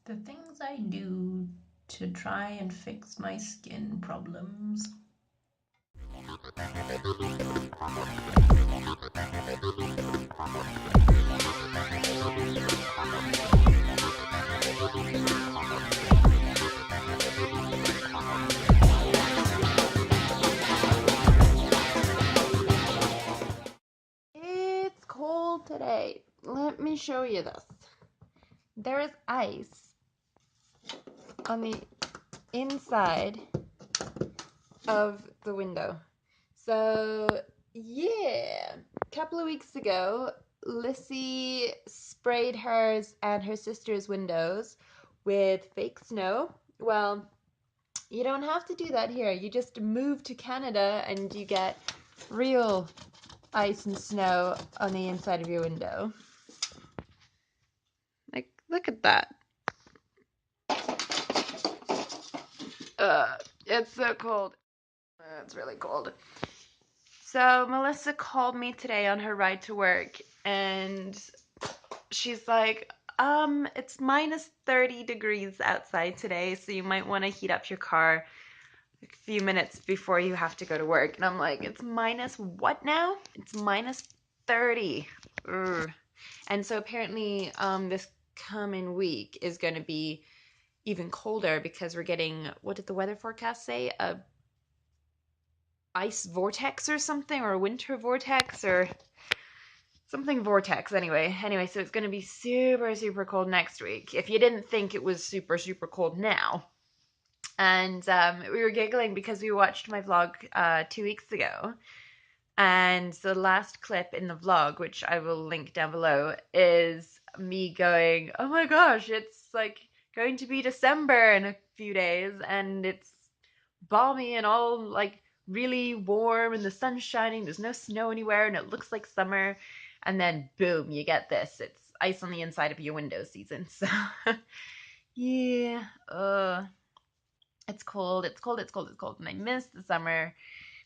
The things I do to try and fix my skin problems. It's cold today. Let me show you this. There is ice on the inside of the window. So, yeah. A couple of weeks ago, Lissy sprayed hers and her sister's windows with fake snow. Well, you don't have to do that here. You just move to Canada and you get real ice and snow on the inside of your window. Like, look at that. It's so cold. It's really cold. So Melissa called me today on her ride to work, and she's like, it's minus 30 degrees outside today, so you might want to heat up your car a few minutes before you have to go to work. And I'm like, it's minus what now? It's minus 30. Ugh. And so apparently, this coming week is going to be even colder because we're getting, what did the weather forecast say? A ice vortex or something, or a winter vortex, or something vortex anyway. So it's going to be super cold next week, if you didn't think it was super cold now. And we were giggling because we watched my vlog 2 weeks ago, and the last clip in the vlog, which I will link down below, is me going, oh my gosh, it's like going to be December in a few days, and it's balmy and all like really warm, and the sun's shining, there's no snow anywhere, and it looks like summer. And then boom, you get this. It's ice on the inside of your window season. So yeah, it's cold, and I miss the summer.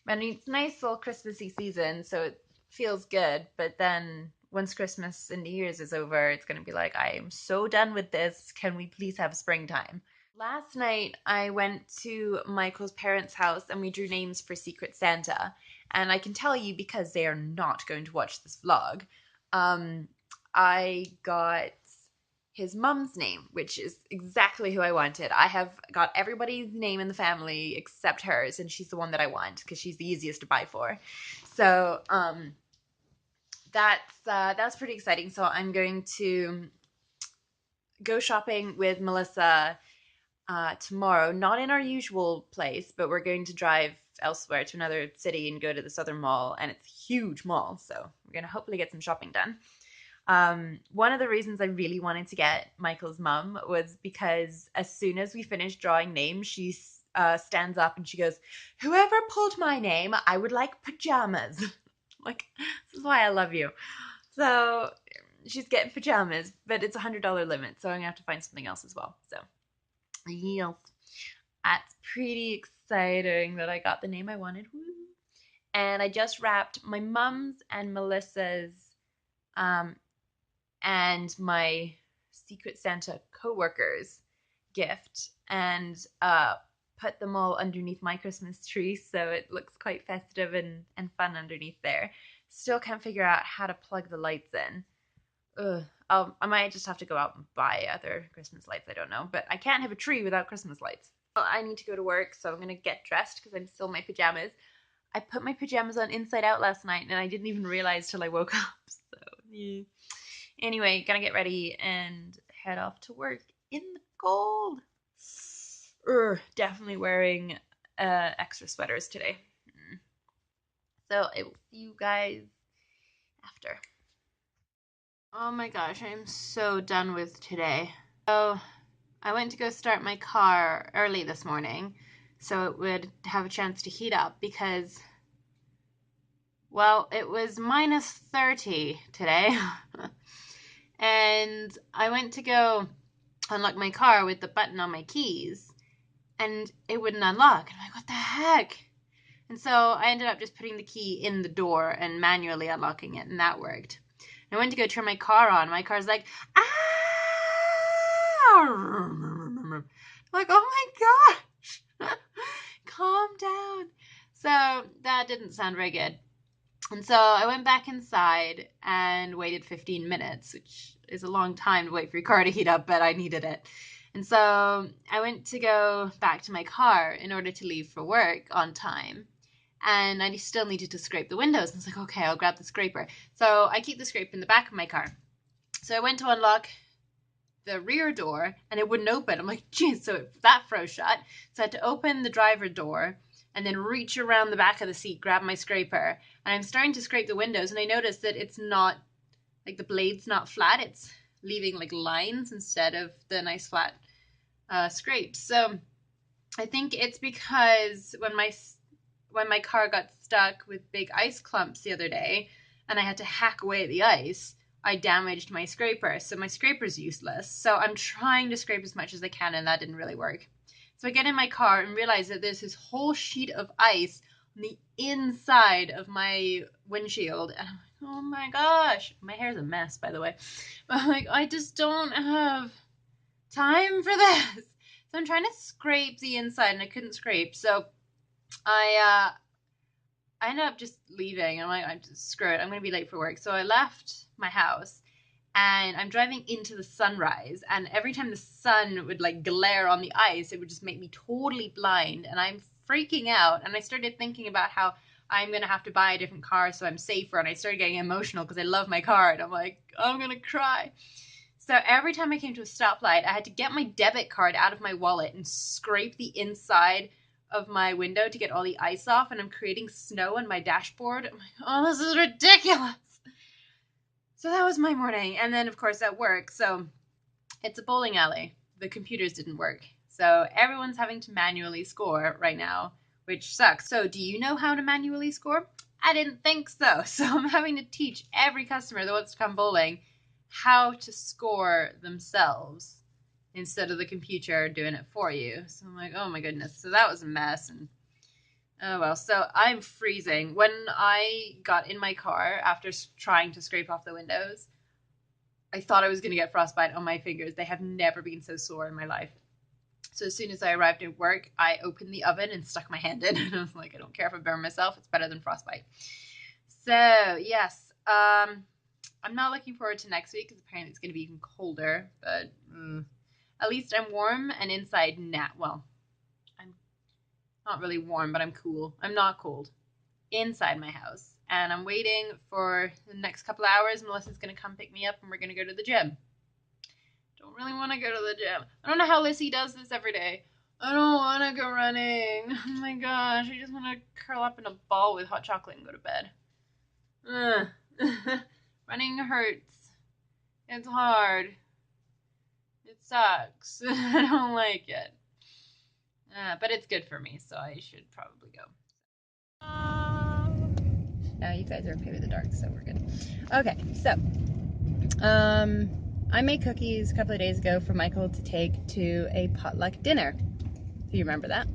I mean, it's nice little Christmassy season, so it feels good. But then once Christmas and New Year's is over, it's gonna be like, I am so done with this. Can we please have springtime? Last night, I went to Michael's parents' house and we drew names for Secret Santa. And I can tell you, because they are not going to watch this vlog, I got his mum's name, which is exactly who I wanted. I have got everybody's name in the family except hers, and she's the one that I want because she's the easiest to buy for. So that's pretty exciting. So I'm going to go shopping with Melissa tomorrow, not in our usual place, but we're going to drive elsewhere to another city and go to this other mall, and it's a huge mall, so we're going to hopefully get some shopping done. One of the reasons I really wanted to get Michael's mum was because as soon as we finished drawing names, she stands up and she goes, whoever pulled my name, I would like pajamas. Like, this is why I love you. So she's getting pajamas, but it's $100 limit, so I'm going to have to find something else as well. So yes, that's pretty exciting that I got the name I wanted. Woo. And I just wrapped my mom's and Melissa's and my Secret Santa co-worker's gift, and put them all underneath my Christmas tree, so it looks quite festive and fun underneath there. Still can't figure out how to plug the lights in. Ugh. I might just have to go out and buy other Christmas lights. I don't know. But I can't have a tree without Christmas lights. Well, I need to go to work, so I'm going to get dressed because I'm still in my pajamas. I put my pajamas on inside out last night, and I didn't even realize till I woke up. So, yeah. Anyway, gonna get ready and head off to work in the cold. Definitely wearing extra sweaters today. So I will see you guys after. Oh my gosh, I'm so done with today. So I went to go start my car early this morning so it would have a chance to heat up because, well, it was minus 30 today. And I went to go unlock my car with the button on my keys and it wouldn't unlock. I'm like, what the heck? And so I ended up just putting the key in the door and manually unlocking it, and that worked. I went to go turn my car on. My car's like, ah! I'm like, oh my gosh, calm down. So that didn't sound very good. And so I went back inside and waited 15 minutes, which is a long time to wait for your car to heat up, but I needed it. And so I went to go back to my car in order to leave for work on time. And I still needed to scrape the windows. And I was like, okay, I'll grab the scraper. So I keep the scraper in the back of my car. So I went to unlock the rear door and it wouldn't open. I'm like, geez, so that froze shut. So I had to open the driver door and then reach around the back of the seat, grab my scraper. And I'm starting to scrape the windows and I noticed that it's not, like the blade's not flat. It's leaving like lines instead of the nice flat scrapes. So I think it's because when my car got stuck with big ice clumps the other day and I had to hack away at the ice, I damaged my scraper. So my scraper's useless. So I'm trying to scrape as much as I can and that didn't really work. So I get in my car and realize that there's this whole sheet of ice on the inside of my windshield. And I'm like, oh my gosh. My hair's a mess, by the way. But I'm like, I just don't have time for this. So I'm trying to scrape the inside and I couldn't scrape. So I ended up just leaving. I'm like, I'm just screw it. I'm going to be late for work. So I left my house and I'm driving into the sunrise. And every time the sun would like glare on the ice, it would just make me totally blind. And I'm freaking out. And I started thinking about how I'm going to have to buy a different car so I'm safer. And I started getting emotional because I love my car. And I'm like, I'm going to cry. So every time I came to a stoplight, I had to get my debit card out of my wallet and scrape the inside of my window to get all the ice off. And I'm creating snow on my dashboard. I'm like, oh, this is ridiculous. So that was my morning. And then, of course, at work. So it's a bowling alley. The computers didn't work. So everyone's having to manually score right now, which sucks. So do you know how to manually score? I didn't think so. So I'm having to teach every customer that wants to come bowling how to score themselves instead of the computer doing it for you. So I'm like, oh my goodness. So that was a mess. And oh well, so I'm freezing. When I got in my car after trying to scrape off the windows, I thought I was going to get frostbite on my fingers. They have never been so sore in my life. So as soon as I arrived at work, I opened the oven and stuck my hand in. And I was like, I don't care if I burn myself. It's better than frostbite. So yes, I'm not looking forward to next week because apparently it's going to be even colder. But at least I'm warm and inside now. Well, I'm not really warm, but I'm cool. I'm not cold inside my house. And I'm waiting for the next couple of hours. Melissa's going to come pick me up and we're going to go to the gym. Don't really want to go to the gym. I don't know how Lissy does this every day. I don't want to go running. Oh my gosh. I just want to curl up in a ball with hot chocolate and go to bed. Running hurts. It's hard. It sucks. I don't like it. But it's good for me, so I should probably go. Now you guys are okay with the dark, so we're good. Okay, so I made cookies a couple of days ago for Michael to take to a potluck dinner. If you remember that.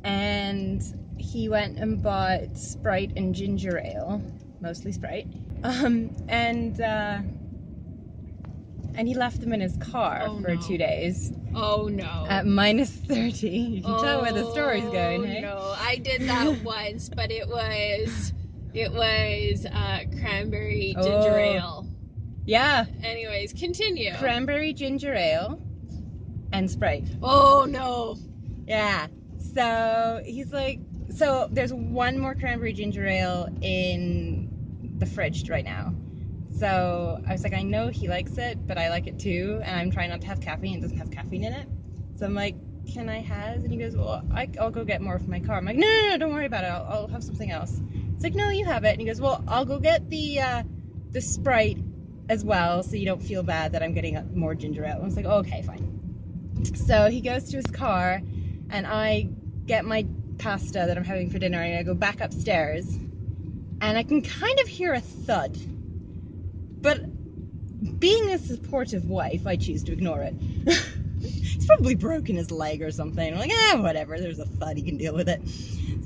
And he went and bought Sprite and ginger ale, mostly Sprite. And he left them in his car for 2 days. Oh no. At minus 30. You can tell where the story's going, hey? No, I did that once, but it was cranberry ginger ale. Yeah. Anyways, continue. Cranberry ginger ale and Sprite. Oh no. Yeah. So he's like, so there's one more cranberry ginger ale in the fridge right now. So I was like, I know he likes it, but I like it too, and I'm trying not to have caffeine. It doesn't have caffeine in it. So I'm like, can I have? And he goes, well, I'll go get more from my car. I'm like, no, don't worry about it. I'll have something else. It's like, no, you have it. And he goes, well, I'll go get the Sprite as well, so you don't feel bad that I'm getting more ginger ale. I was like, okay, fine. So he goes to his car, and I get my pasta that I'm having for dinner, and I go back upstairs, and I can kind of hear a thud. But being a supportive wife, I choose to ignore it. He's probably broken his leg or something. I'm like, whatever, there's a thud, he can deal with it.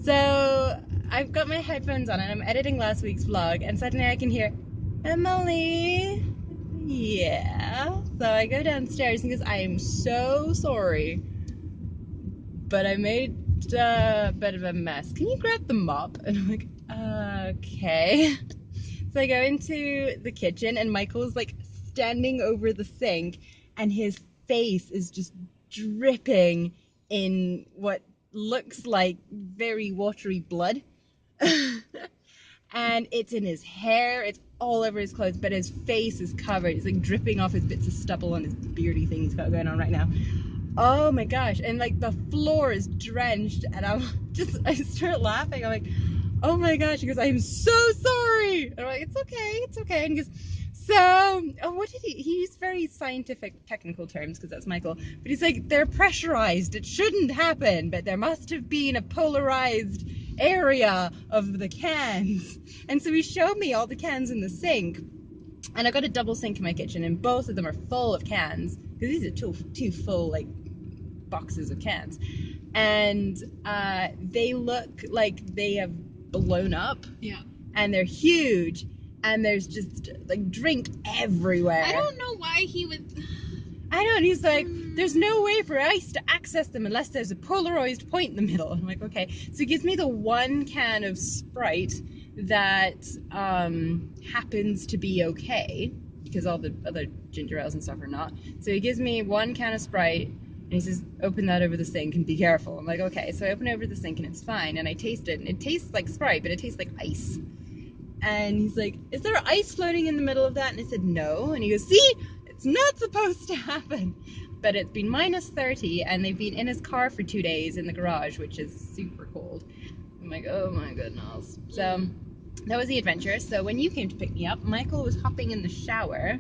So I've got my headphones on and I'm editing last week's vlog, and suddenly I can hear, Emily, yeah. So I go downstairs and he goes, I am so sorry, but I made a bit of a mess. Can you grab the mop? And I'm like, okay. So I go into the kitchen and Michael's like standing over the sink and his face is just dripping in what looks like very watery blood. And it's in his hair, it's all over his clothes, but his face is covered. It's like dripping off his bits of stubble on his beardy thing he's got going on right now. Oh my gosh. And like the floor is drenched and I start laughing. I'm like, oh my gosh. He goes, I'm so sorry. And I'm like, it's okay. And he goes, so, what did he used very scientific technical terms because that's Michael, but he's like, they're pressurized. It shouldn't happen, but there must have been a polarized area of the cans. And so he showed me all the cans in the sink. And I got a double sink in my kitchen, and both of them are full of cans because these are two full like boxes of cans, and they look like they have blown up. Yeah. And they're huge, and there's just like drink everywhere. I don't know why he would. I know, and he's like, there's no way for ice to access them unless there's a polarized point in the middle. I'm like, okay. So he gives me the one can of Sprite that happens to be okay, because all the other ginger ales and stuff are not. So he gives me one can of Sprite, and he says, open that over the sink and be careful. I'm like, okay. So I open it over the sink, and it's fine, and I taste it, and it tastes like Sprite, but it tastes like ice. And he's like, is there ice floating in the middle of that? And I said, no. And he goes, see? It's not supposed to happen. But it's been minus 30, and they've been in his car for 2 days in the garage, which is super cold. I'm like, oh my goodness. So that was the adventure. So when you came to pick me up, Michael was hopping in the shower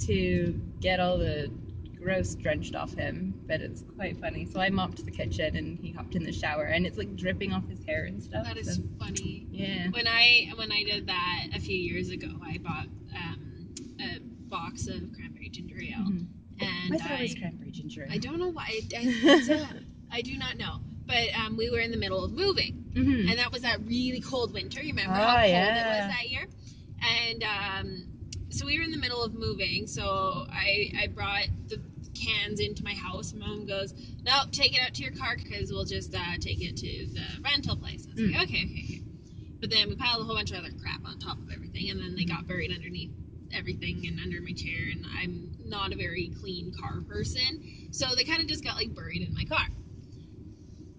to get all the gross drenched off him, but it's quite funny. So I mopped the kitchen and he hopped in the shower, and it's like dripping off his hair and stuff. That is funny. Yeah. When I did that a few years ago, I bought a box of cranberry ginger ale, and Why is it always cranberry ginger ale? I don't know why. I do not know. But we were in the middle of moving, and that was that really cold winter. You remember how cold it was that year? And so we were in the middle of moving. So I brought the cans into my house. Mom goes, "No, take it out to your car because we'll just take it to the rental place." I was like, okay. But then we piled a whole bunch of other crap on top of everything, and then they got buried underneath everything and under my chair, and I'm not a very clean car person, so they kind of just got like buried in my car.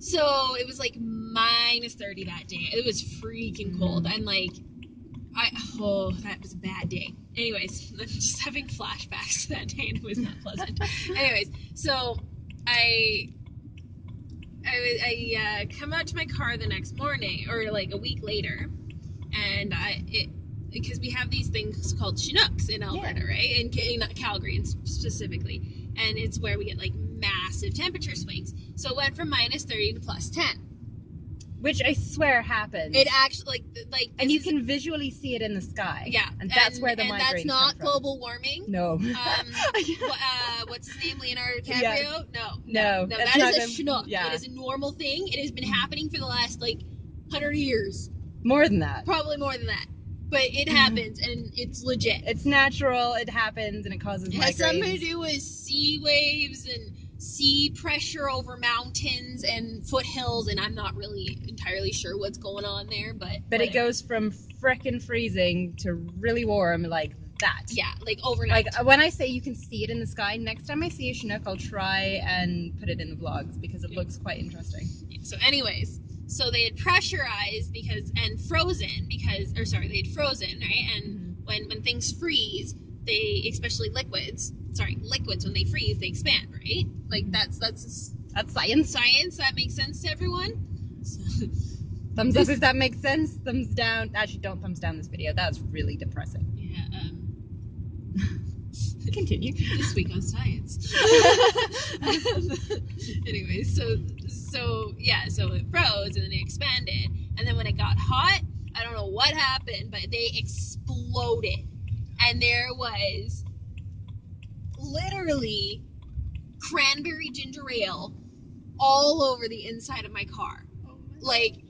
So it was like minus 30 that day. It was freaking cold, and like that was a bad day. Anyways, I'm just having flashbacks to that day, and it was not pleasant. Anyways, so I come out to my car the next morning, or like a week later, and because we have these things called Chinooks in Alberta, right? In Calgary specifically, and it's where we get like massive temperature swings. So it went from minus 30 to plus 10. Which I swear happens. It actually like and you can visually see it in the sky. Yeah, and that's where the migraines that's not come from. global warming. No. What's his name? Leonardo DiCaprio? Yeah. No. That is a Chinook. Yeah. It is a normal thing. It has been happening for the last like 100 years. More than that. Probably more than that. But it happens, and it's legit. It's natural. It happens, and it causes migraines. It has something to do with sea waves and sea pressure over mountains and foothills, and I'm not really entirely sure what's going on there, but it goes from frickin' freezing to really warm like that. Yeah, like overnight. Like when I say you can see it in the sky, next time I see a Chinook, I'll try and put it in the vlogs because it looks quite interesting. So anyways, so they had pressurized they had frozen, right? And when things freeze, especially liquids, when they freeze, they expand, right? Like that's science. Science, that makes sense to everyone. So, thumbs up if that makes sense. Thumbs down. Actually, don't thumbs down this video. That's really depressing. Yeah. Continue. This week on science. Anyway, so it froze and then it expanded, and then when it got hot, I don't know what happened, but they exploded, and there was literally cranberry ginger ale all over the inside of my car. Like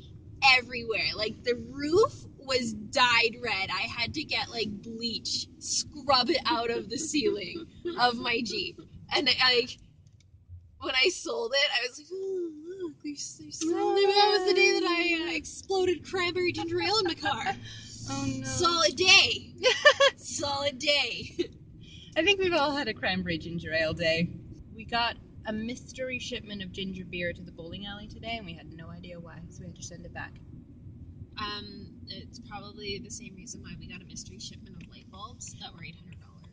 everywhere. Like the roof was dyed red. I had to get like bleach rub it out of the ceiling of my Jeep. And when I sold it, I was like, oh, look, that was the day that I exploded cranberry ginger ale in my car. Oh no. Solid day. Solid day. I think we've all had a cranberry ginger ale day. We got a mystery shipment of ginger beer to the bowling alley today, and we had no idea why, so we had to send it back. It's probably the same reason why we got a mystery shipment of light bulbs that were $800.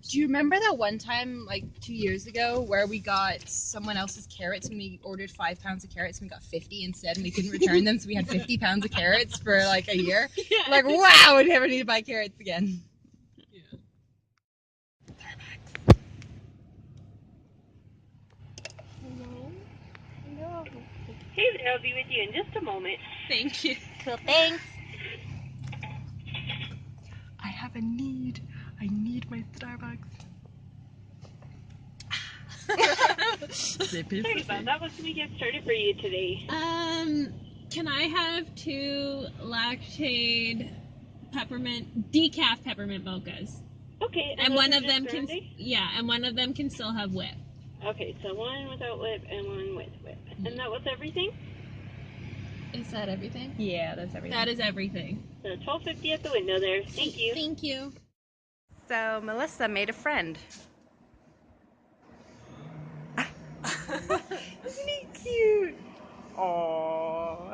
Do you remember that one time, like 2 years ago, where we got someone else's carrots and we ordered 5 pounds of carrots and we got 50 instead and we couldn't return them, so we had 50 pounds of carrots for like a year? Yeah. Like, wow, we never need to buy carrots again. Yeah. Hello. Hey there, I'll be with you in just a moment. Thank you. Cool, thanks. I have a need. I need my Starbucks. Sorry about that. What can we get started for you today? Can I have 2 lactate decaf peppermint mochas? Okay, And those one are of just them can, grande? and one of them can still have whip. Okay, so one without whip and one with whip. And that was everything? Is that everything? Yeah, that's everything. That is everything. So $12.50 at the window there. Thank you. Thank you. So Melissa made a friend. Isn't he cute? Aww.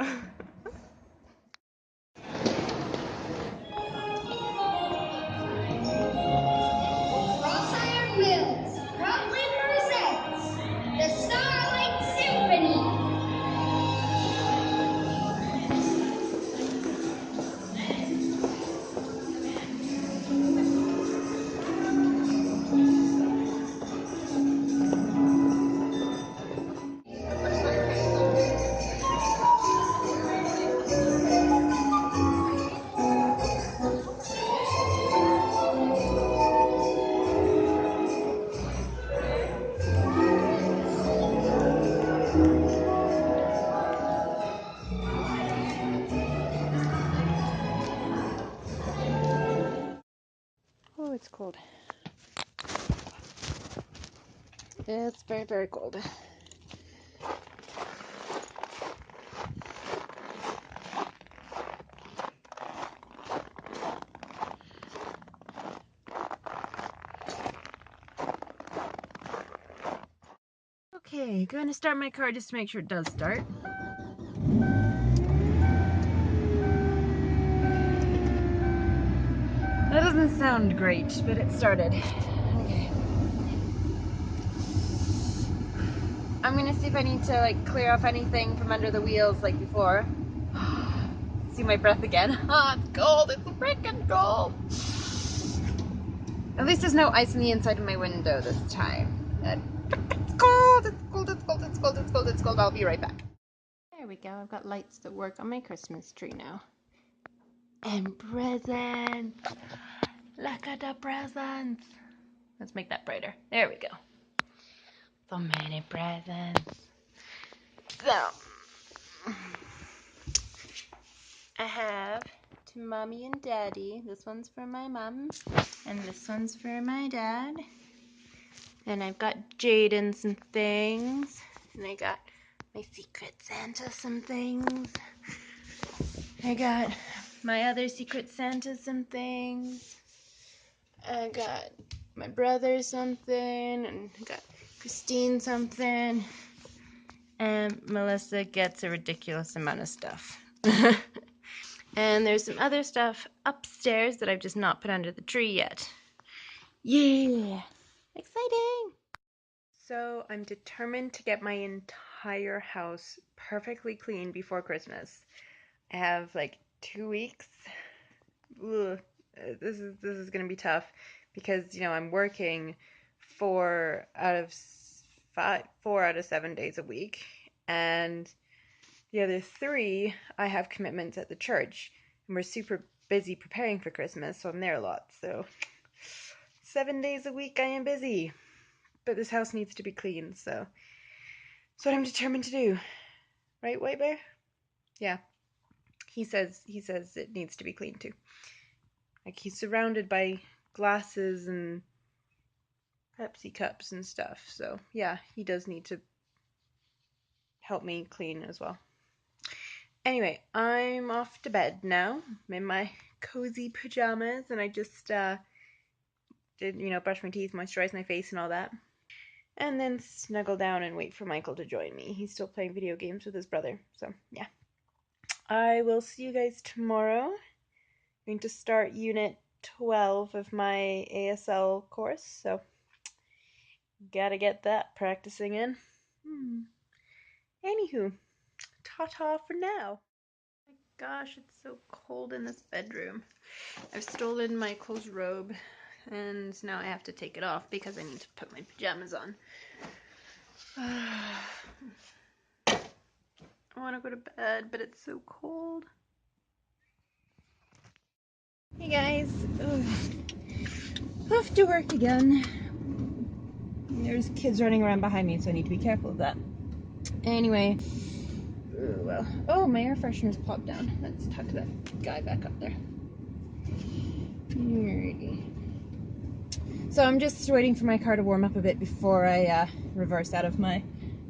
Crossfire Mills proudly presents the Starlight Symphony. Oh, it's cold. It's very, very cold. Okay, going to start my car just to make sure it does start. That doesn't sound great, but it started. Okay. I'm gonna see if I need to like clear off anything from under the wheels like before. See my breath again. Ah, it's cold, it's freaking cold. At least there's no ice on the inside of my window this time. It's cold, it's cold, it's cold, it's cold, it's cold, it's cold. I'll be right back. There we go, I've got lights that work on my Christmas tree now. And presents. Look at the presents. Let's make that brighter. There we go. So many presents. So, I have to Mommy and Daddy. This one's for my mom, and this one's for my dad. And I've got Jaden some things, and I got my Secret Santa some things. I got my other Secret Santa some things. I got my brother something, and I got Christine something. And Melissa gets a ridiculous amount of stuff. And there's some other stuff upstairs that I've just not put under the tree yet. Yeah! Exciting! So I'm determined to get my entire house perfectly clean before Christmas. I have like 2 weeks. Ugh. This is gonna be tough because, you know, I'm working 4 out of 7 days a week, and the other 3 I have commitments at the church, and we're super busy preparing for Christmas, so I'm there a lot. So 7 days a week I am busy, but this house needs to be clean, so that's what I'm determined to do. Right, White Bear? Yeah. He says it needs to be clean too. Like, he's surrounded by glasses and Pepsi cups and stuff. So yeah, he does need to help me clean as well. Anyway, I'm off to bed now. I'm in my cozy pajamas, and I just did, brush my teeth, moisturize my face and all that. And then snuggle down and wait for Michael to join me. He's still playing video games with his brother. So yeah. I will see you guys tomorrow. I'm going to start unit 12 of my ASL course, so gotta get that practicing in. Anywho, ta-ta for now. Oh my gosh, it's so cold in this bedroom. I've stolen Michael's robe, and now I have to take it off because I need to put my pajamas on. I want to go to bed, but it's so cold. Hey guys, off to work again. There's kids running around behind me, so I need to be careful of that. Anyway, oh, my air freshener's popped down. Let's tuck that guy back up there. Alrighty. So I'm just waiting for my car to warm up a bit before I reverse out of my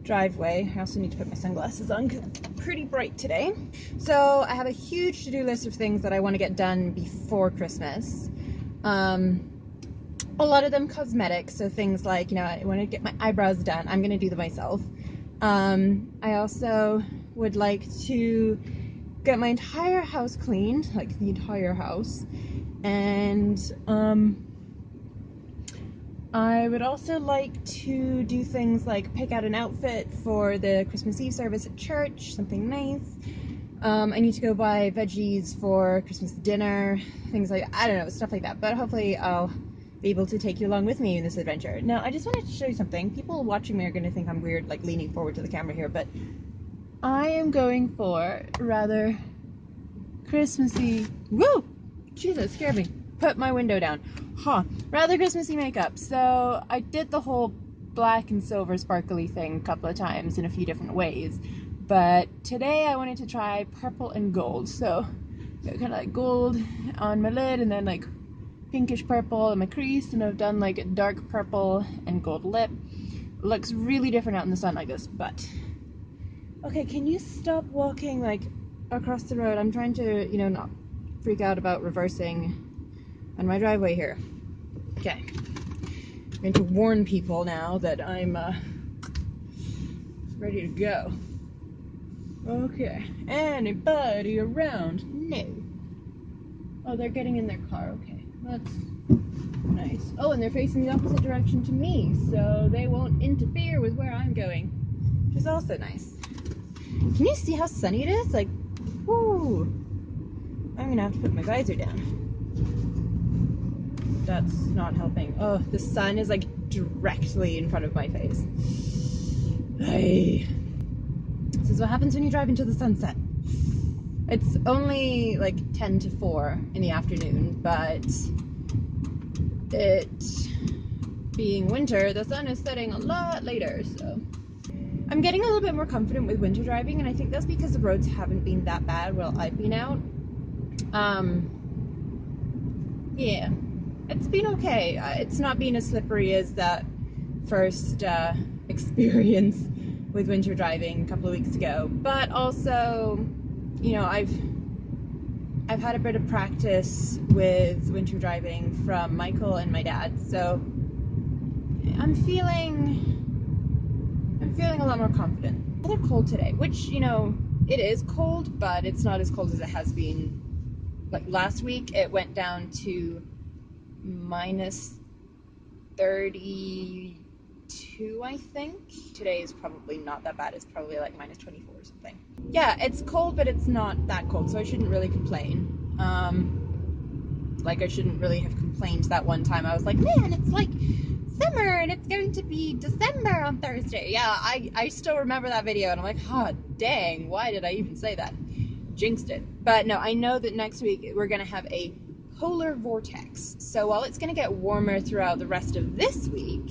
driveway. I also need to put my sunglasses on because it's pretty bright today. So I have a huge to-do list of things that I want to get done before Christmas. A lot of them cosmetic, so things like, I want to get my eyebrows done. I'm going to do them myself. I also would like to get my entire house cleaned, like the entire house. And I would also like to do things like pick out an outfit for the Christmas Eve service at church, something nice. I need to go buy veggies for Christmas dinner, things like, I don't know, stuff like that. But hopefully I'll be able to take you along with me in this adventure. Now, I just wanted to show you something. People watching me are going to think I'm weird, like leaning forward to the camera here, but I am going for rather Christmassy, woo! Jesus, scared me. Put my window down. Rather Christmassy makeup. So I did the whole black and silver sparkly thing a couple of times in a few different ways. But today I wanted to try purple and gold. So kind of like gold on my lid and then like pinkish purple on my crease. And I've done like a dark purple and gold lip. It looks really different out in the sun like this, but... Okay, can you stop walking like across the road? I'm trying to, not freak out about reversing on my driveway here. Okay. I'm going to warn people now that I'm ready to go. Okay. Anybody around? No. Oh, they're getting in their car. Okay. That's nice. Oh, and they're facing the opposite direction to me, so they won't interfere with where I'm going, which is also nice. Can you see how sunny it is? Like, whoo! I'm gonna have to put my visor down. That's not helping. Oh, the sun is like directly in front of my face. Hey. This is what happens when you drive into the sunset. It's only like 10 to 4 in the afternoon, but it being winter, the sun is setting a lot later, so I'm getting a little bit more confident with winter driving, and I think that's because the roads haven't been that bad while I've been out. Yeah, it's been okay. It's not been as slippery as that first experience with winter driving a couple of weeks ago, but also, I've had a bit of practice with winter driving from Michael and my dad, so I'm feeling a lot more confident. Rather cold today, which, it is cold, but it's not as cold as it has been. Like last week, it went down to minus 32, I think. Today is probably not that bad. It's probably like minus 24 or something. Yeah, it's cold, but it's not that cold, so I shouldn't really complain. Like I shouldn't really have complained that one time. I was like, man, it's like summer and it's going to be December on Thursday. Yeah, I still remember that video and I'm like, dang, why did I even say that? Jinxed it. But no, I know that next week we're going to have a polar vortex. So while it's going to get warmer throughout the rest of this week,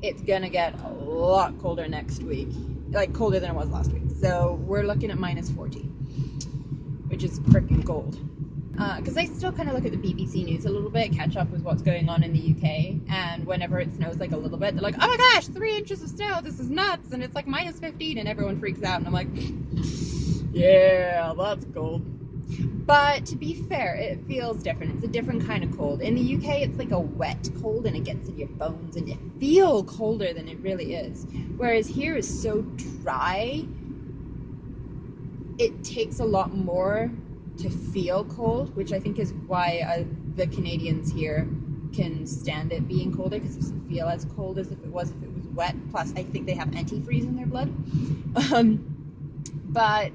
it's going to get a lot colder next week. Like colder than it was last week. So we're looking at minus 40, which is freaking cold. Because I still kind of look at the BBC News a little bit, catch up with what's going on in the UK, and whenever it snows like a little bit, they're like, oh my gosh, 3 inches of snow, this is nuts, and it's like minus 15, and everyone freaks out, and I'm like, yeah, that's cold. But to be fair, it feels different. It's a different kind of cold. In the UK, it's like a wet cold, and it gets in your bones, and you feel colder than it really is. Whereas here is so dry, it takes a lot more to feel cold, which I think is why the Canadians here can stand it being colder, because it doesn't feel as cold as if it was wet. Plus, I think they have antifreeze in their blood. But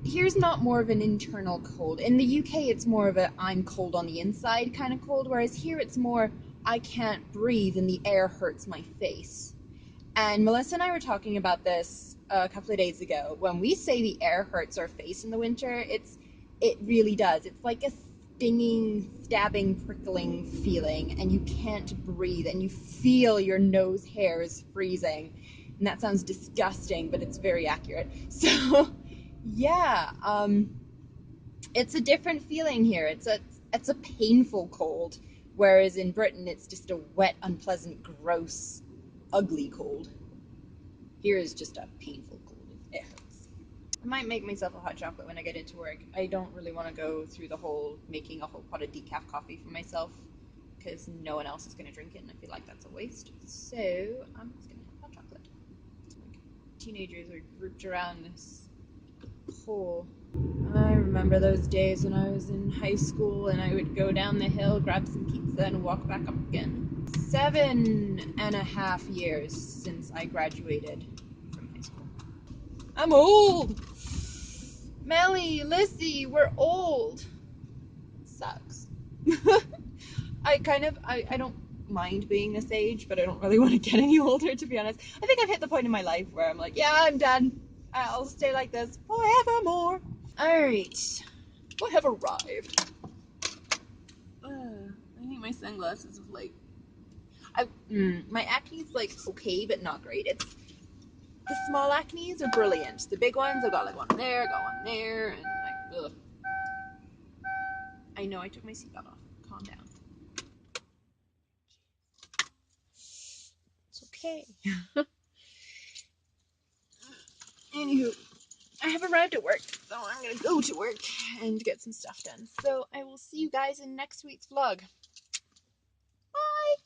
here's not more of an internal cold. In the UK, it's more of a I'm cold on the inside kind of cold, whereas here it's more I can't breathe and the air hurts my face. And Melissa and I were talking about this a couple of days ago. When we say the air hurts our face in the winter, it really does. It's like a stinging, stabbing, prickling feeling, and you can't breathe, and you feel your nose hairs freezing. And that sounds disgusting, but it's very accurate. So, yeah, it's a different feeling here. It's a painful cold, whereas in Britain it's just a wet, unpleasant, gross, ugly cold. Here is just a painful cold. It hurts. I might make myself a hot chocolate when I get into work. I don't really want to go through the whole making a whole pot of decaf coffee for myself, because no one else is going to drink it, and I feel like that's a waste. So I'm just going to have hot chocolate. Like, teenagers are grouped around this pole. I remember those days when I was in high school and I would go down the hill, grab some pizza, and walk back up again. 7.5 years since I graduated from high school. I'm old! Melly, Lissy, we're old. It sucks. I don't mind being this age, but I don't really want to get any older, to be honest. I think I've hit the point in my life where I'm like, yeah, I'm done. I'll stay like this forevermore. Alright, we have arrived. I think my sunglasses have like... my acne's like okay, but not great. It's the small acnes are brilliant. The big ones, I've got like one there, got one there, and like, ugh. I know I took my seatbelt off. Calm down. It's okay. Anywho, I have arrived at work, so I'm gonna go to work and get some stuff done. So I will see you guys in next week's vlog. Bye!